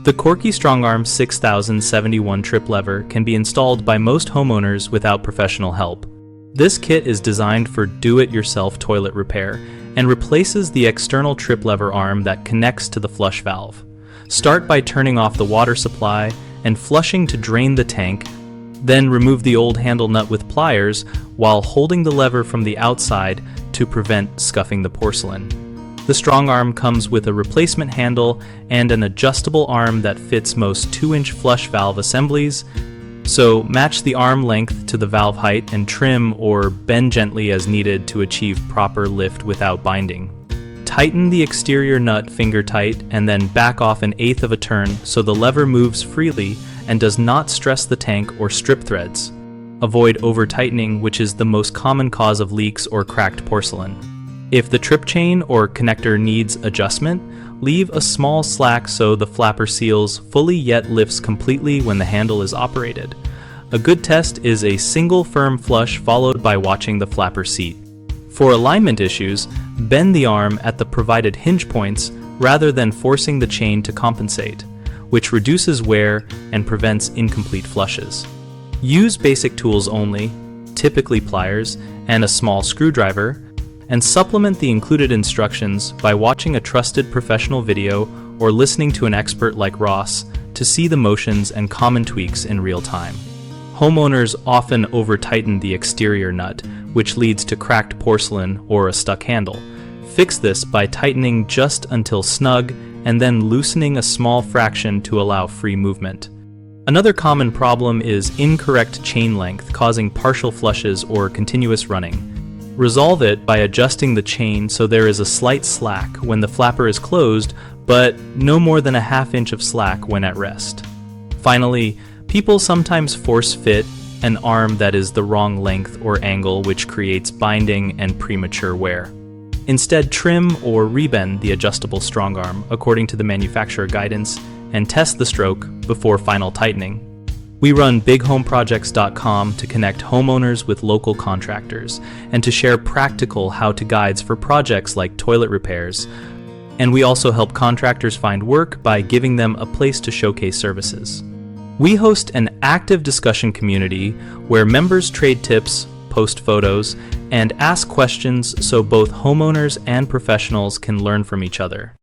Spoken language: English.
The Korky Strongarm 6071 trip lever can be installed by most homeowners without professional help. This kit is designed for do-it-yourself toilet repair and replaces the external trip lever arm that connects to the flush valve. Start by turning off the water supply and flushing to drain the tank, then remove the old handle nut with pliers while holding the lever from the outside to prevent scuffing the porcelain. The Strongarm comes with a replacement handle and an adjustable arm that fits most 2-inch flush valve assemblies, so match the arm length to the valve height and trim or bend gently as needed to achieve proper lift without binding. Tighten the exterior nut finger tight and then back off 1/8 of a turn so the lever moves freely and does not stress the tank or strip threads. Avoid over-tightening, which is the most common cause of leaks or cracked porcelain. If the trip chain or connector needs adjustment, leave a small slack so the flapper seals fully yet lifts completely when the handle is operated. A good test is a single firm flush followed by watching the flapper seat. For alignment issues, bend the arm at the provided hinge points rather than forcing the chain to compensate, which reduces wear and prevents incomplete flushes. Use basic tools only, typically pliers and a small screwdriver, and supplement the included instructions by watching a trusted professional video or listening to an expert like Ross to see the motions and common tweaks in real time. Homeowners often over-tighten the exterior nut, which leads to cracked porcelain or a stuck handle. Fix this by tightening just until snug and then loosening a small fraction to allow free movement. Another common problem is incorrect chain length causing partial flushes or continuous running. Resolve it by adjusting the chain so there is a slight slack when the flapper is closed, but no more than 1/2 inch of slack when at rest. Finally, people sometimes force fit an arm that is the wrong length or angle, which creates binding and premature wear. Instead, trim or rebend the adjustable Strongarm according to the manufacturer guidance and test the stroke before final tightening. We run bighomeprojects.com to connect homeowners with local contractors and to share practical how-to guides for projects like toilet repairs. And we also help contractors find work by giving them a place to showcase services. We host an active discussion community where members trade tips, post photos, and ask questions so both homeowners and professionals can learn from each other.